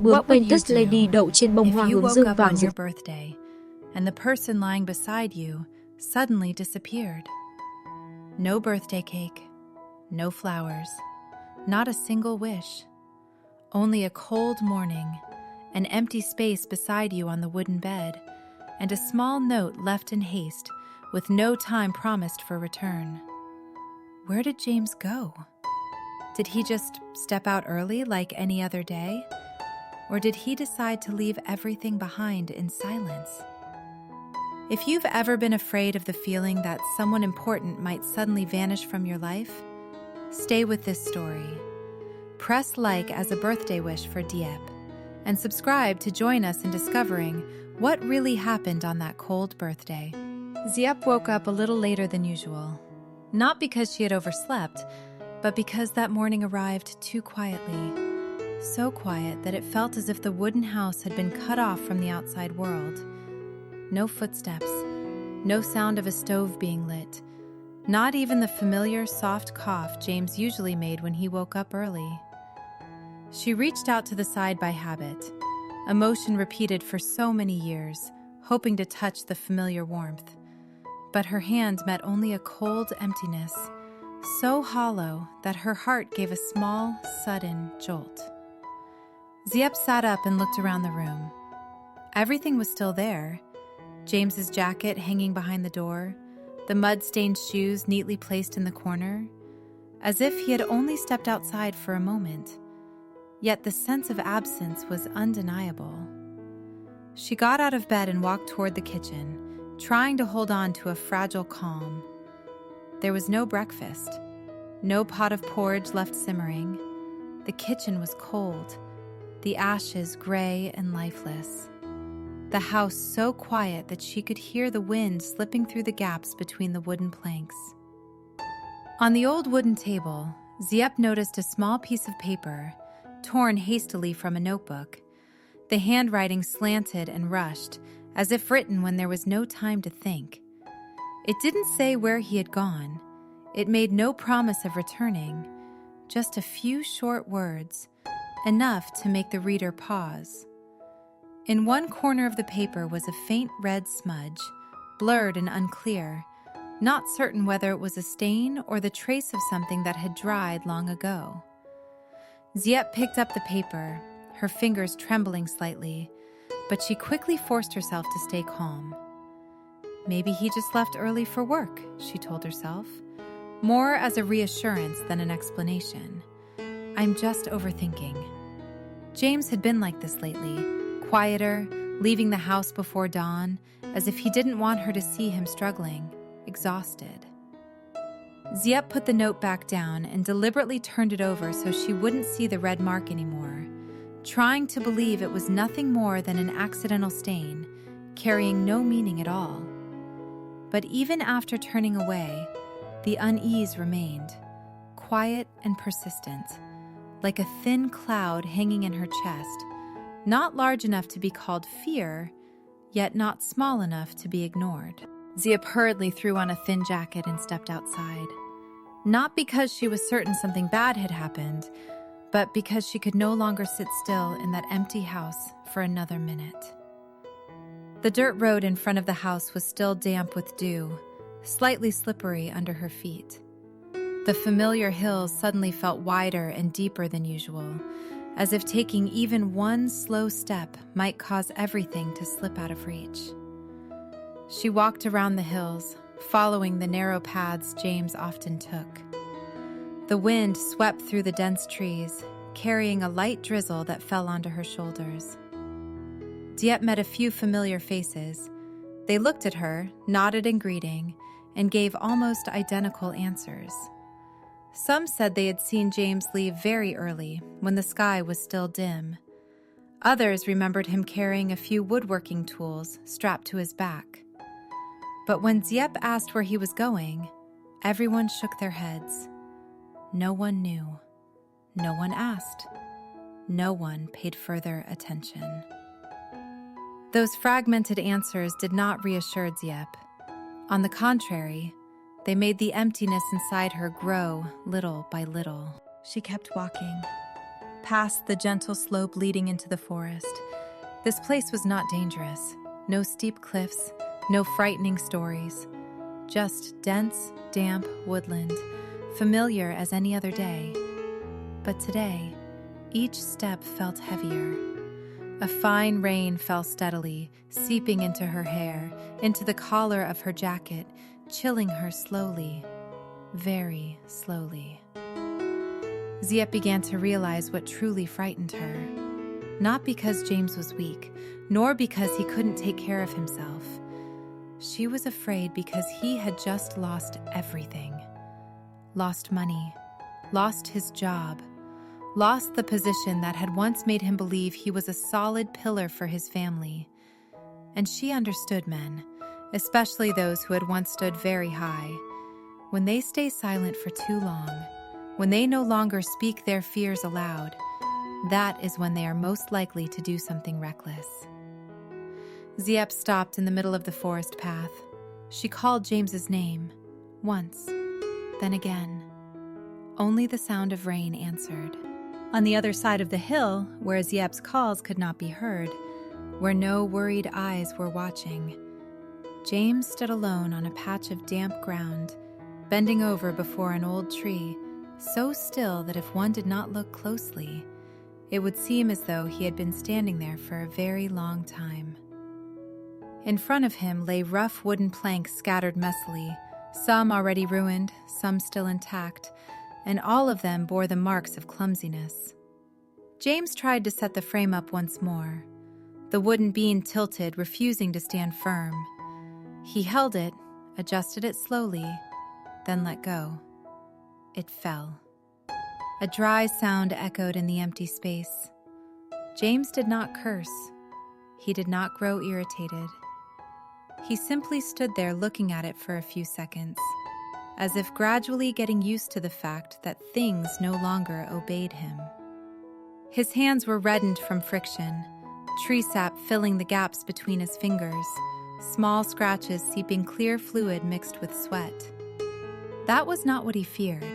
Bướm Painted Lady đậu trên bông hoa if you hướng woke dương up vàng on rực. your birthday and the person lying beside you suddenly disappeared? No birthday cake, no flowers, not a single wish. Only a cold morning, an empty space beside you on the wooden bed, and a small note left in haste with no time promised for return. Where did James go? Did he just step out early like any other day? Or did he decide to leave everything behind in silence? If you've ever been afraid of the feeling that someone important might suddenly vanish from your life, stay with this story. Press like as a birthday wish for Diep, and subscribe to join us in discovering what really happened on that cold birthday. Diep woke up a little later than usual, not because she had overslept, but because that morning arrived too quietly. So quiet that it felt as if the wooden house had been cut off from the outside world. No footsteps, no sound of a stove being lit, not even the familiar soft cough James usually made when he woke up early. She reached out to the side by habit, a motion repeated for so many years, hoping to touch the familiar warmth. But her hand met only a cold emptiness, so hollow that her heart gave a small, sudden jolt. Diep sat up and looked around the room. Everything was still there. James's jacket hanging behind the door, the mud-stained shoes neatly placed in the corner, as if he had only stepped outside for a moment. Yet the sense of absence was undeniable. She got out of bed and walked toward the kitchen, trying to hold on to a fragile calm. There was no breakfast, no pot of porridge left simmering. The kitchen was cold, the ashes gray and lifeless. The house so quiet that she could hear the wind slipping through the gaps between the wooden planks. On the old wooden table, Diep noticed a small piece of paper, torn hastily from a notebook. The handwriting slanted and rushed, as if written when there was no time to think. It didn't say where he had gone. It made no promise of returning, just a few short words, enough to make the reader pause. In one corner of the paper was a faint red smudge, blurred and unclear, not certain whether it was a stain or the trace of something that had dried long ago. Diep picked up the paper, her fingers trembling slightly, but she quickly forced herself to stay calm. Maybe he just left early for work, she told herself, more as a reassurance than an explanation. I'm just overthinking. James had been like this lately, quieter, leaving the house before dawn, as if he didn't want her to see him struggling, exhausted. Diep put the note back down and deliberately turned it over so she wouldn't see the red mark anymore, trying to believe it was nothing more than an accidental stain, carrying no meaning at all. But even after turning away, the unease remained, quiet and persistent, like a thin cloud hanging in her chest, not large enough to be called fear, yet not small enough to be ignored. Diep hurriedly threw on a thin jacket and stepped outside. Not because she was certain something bad had happened, but because she could no longer sit still in that empty house for another minute. The dirt road in front of the house was still damp with dew, slightly slippery under her feet. The familiar hills suddenly felt wider and deeper than usual, as if taking even one slow step might cause everything to slip out of reach. She walked around the hills, following the narrow paths James often took. The wind swept through the dense trees, carrying a light drizzle that fell onto her shoulders. Diep met a few familiar faces. They looked at her, nodded in greeting, and gave almost identical answers. Some said they had seen James leave very early, when the sky was still dim. Others remembered him carrying a few woodworking tools strapped to his back. But when Diep asked where he was going, everyone shook their heads. No one knew. No one asked. No one paid further attention. Those fragmented answers did not reassure Diep. On the contrary, they made the emptiness inside her grow little by little. She kept walking, past the gentle slope leading into the forest. This place was not dangerous. No steep cliffs, no frightening stories. Just dense, damp woodland, familiar as any other day. But today, each step felt heavier. A fine rain fell steadily, seeping into her hair, into the collar of her jacket, chilling her slowly, very slowly. Diep began to realize what truly frightened her. Not because James was weak, nor because he couldn't take care of himself. She was afraid because he had just lost everything. Lost money, lost his job, lost the position that had once made him believe he was a solid pillar for his family. And she understood men, especially those who had once stood very high. When they stay silent for too long, when they no longer speak their fears aloud, that is when they are most likely to do something reckless. Diep stopped in the middle of the forest path. She called James's name, once, then again. Only the sound of rain answered. On the other side of the hill, where Diep's calls could not be heard, where no worried eyes were watching, James stood alone on a patch of damp ground, bending over before an old tree, so still that if one did not look closely, it would seem as though he had been standing there for a very long time. In front of him lay rough wooden planks scattered messily, some already ruined, some still intact, and all of them bore the marks of clumsiness. James tried to set the frame up once more. The wooden beam tilted, refusing to stand firm. He held it, adjusted it slowly, then let go. It fell. A dry sound echoed in the empty space. James did not curse. He did not grow irritated. He simply stood there looking at it for a few seconds, as if gradually getting used to the fact that things no longer obeyed him. His hands were reddened from friction, tree sap filling the gaps between his fingers, small scratches seeping clear fluid mixed with sweat. That was not what he feared.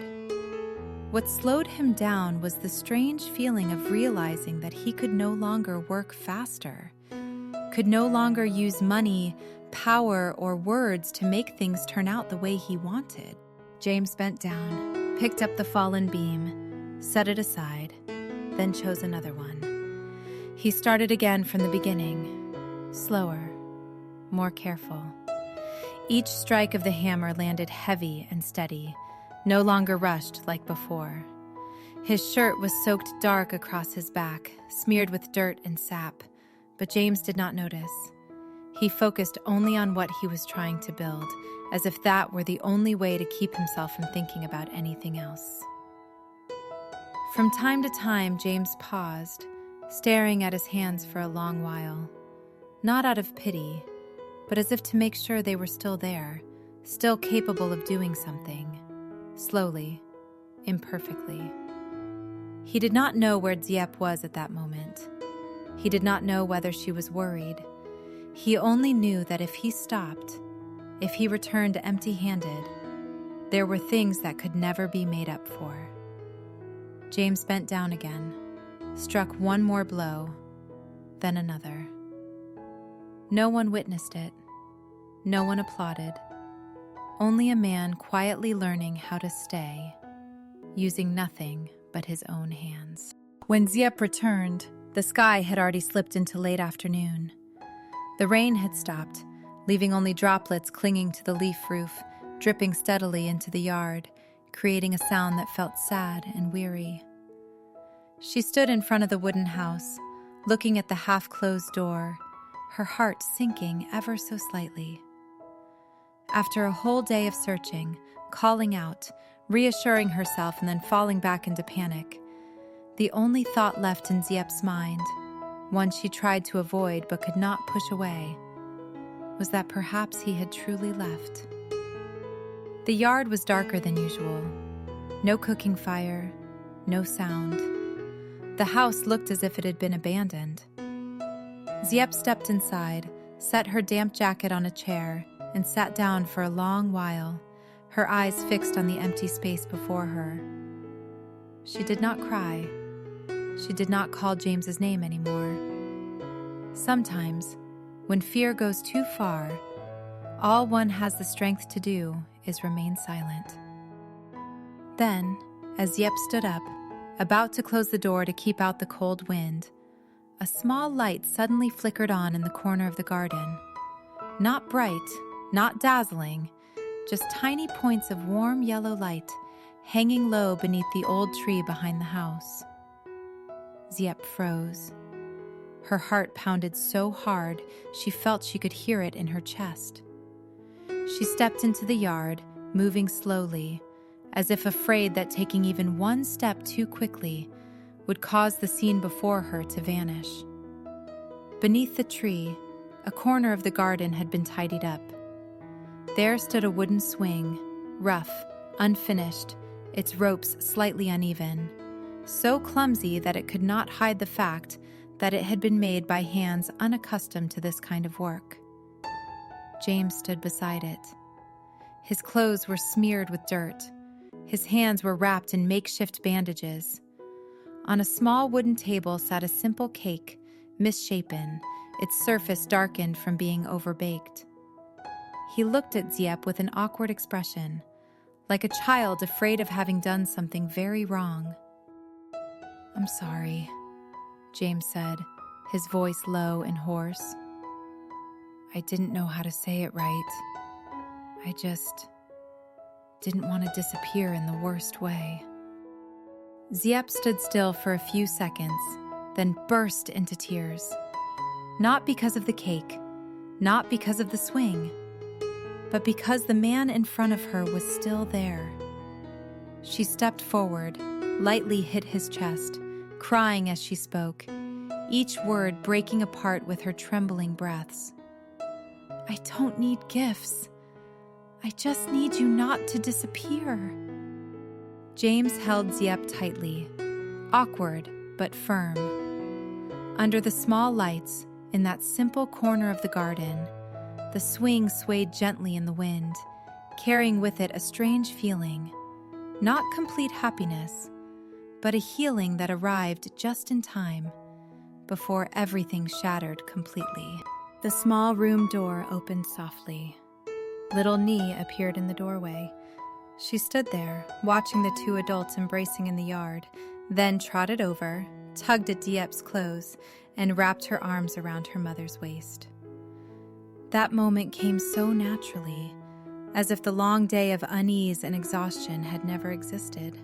What slowed him down was the strange feeling of realizing that he could no longer work faster, could no longer use money, power, or words to make things turn out the way he wanted. James bent down, picked up the fallen beam, set it aside, then chose another one. He started again from the beginning, slower, more careful. Each strike of the hammer landed heavy and steady, no longer rushed like before. His shirt was soaked dark across his back, smeared with dirt and sap, but James did not notice. He focused only on what he was trying to build, as if that were the only way to keep himself from thinking about anything else. From time to time, James paused, staring at his hands for a long while, not out of pity, but as if to make sure they were still there, still capable of doing something, slowly, imperfectly. He did not know where Diep was at that moment. He did not know whether she was worried. He only knew that if he stopped, if he returned empty-handed, there were things that could never be made up for. James bent down again, struck one more blow, then another. No one witnessed it. No one applauded. Only a man quietly learning how to stay, using nothing but his own hands. When Diep returned, the sky had already slipped into late afternoon. The rain had stopped, leaving only droplets clinging to the leaf roof, dripping steadily into the yard, creating a sound that felt sad and weary. She stood in front of the wooden house, looking at the half-closed door, her heart sinking ever so slightly. After a whole day of searching, calling out, reassuring herself, and then falling back into panic, the only thought left in Diep's mind, one she tried to avoid but could not push away, was that perhaps he had truly left. The yard was darker than usual. No cooking fire, no sound. The house looked as if it had been abandoned. Diep stepped inside, set her damp jacket on a chair, and sat down for a long while, her eyes fixed on the empty space before her. She did not cry. she did not call James's name anymore. Sometimes, when fear goes too far, all one has the strength to do is remain silent. Then, as Diep stood up, about to close the door to keep out the cold wind, a small light suddenly flickered on in the corner of the garden. Not bright, not dazzling, just tiny points of warm yellow light hanging low beneath the old tree behind the house. Diep froze. Her heart pounded so hard she felt she could hear it in her chest. She stepped into the yard, moving slowly, as if afraid that taking even one step too quickly would cause the scene before her to vanish. Beneath the tree, a corner of the garden had been tidied up. There stood a wooden swing, rough, unfinished, its ropes slightly uneven, so clumsy that it could not hide the fact that it had been made by hands unaccustomed to this kind of work. James stood beside it. His clothes were smeared with dirt. His hands were wrapped in makeshift bandages. On a small wooden table sat a simple cake, misshapen, its surface darkened from being overbaked. He looked at Diep with an awkward expression, like a child afraid of having done something very wrong. "I'm sorry," James said, his voice low and hoarse. "I didn't know how to say it right. I just didn't want to disappear in the worst way." Diep stood still for a few seconds, then burst into tears. Not because of the cake, not because of the swing, but because the man in front of her was still there. She stepped forward, lightly hit his chest, crying as she spoke, each word breaking apart with her trembling breaths. "I don't need gifts. I just need you not to disappear." James held Diep tightly, awkward but firm. Under the small lights, in that simple corner of the garden, the swing swayed gently in the wind, carrying with it a strange feeling, not complete happiness, but a healing that arrived just in time, before everything shattered completely. The small room door opened softly. Little Ly appeared in the doorway. She stood there, watching the two adults embracing in the yard, then trotted over, tugged at Diep's clothes, and wrapped her arms around her mother's waist. That moment came so naturally, as if the long day of unease and exhaustion had never existed.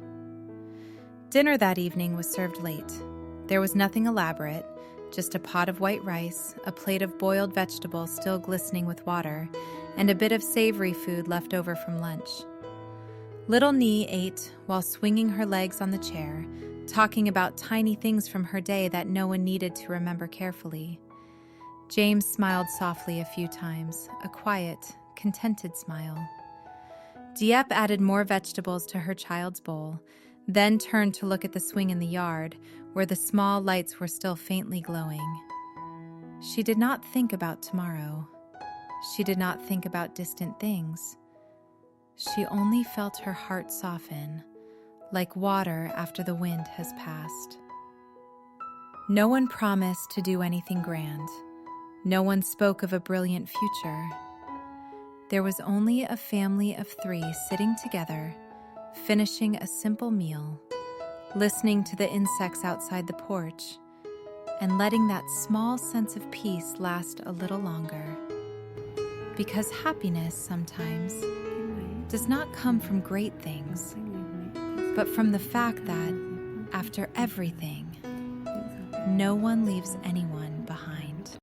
Dinner that evening was served late. There was nothing elaborate, just a pot of white rice, a plate of boiled vegetables still glistening with water, and a bit of savory food left over from lunch. Little Ly ate while swinging her legs on the chair, talking about tiny things from her day that no one needed to remember carefully. James smiled softly a few times, a quiet, contented smile. Diep added more vegetables to her child's bowl, then turned to look at the swing in the yard, where the small lights were still faintly glowing. She did not think about tomorrow. She did not think about distant things. She only felt her heart soften, like water after the wind has passed. No one promised to do anything grand. No one spoke of a brilliant future. There was only a family of 3 sitting together, finishing a simple meal, listening to the insects outside the porch, and letting that small sense of peace last a little longer. Because happiness sometimes does not come from great things, but from the fact that, after everything, no one leaves anyone behind.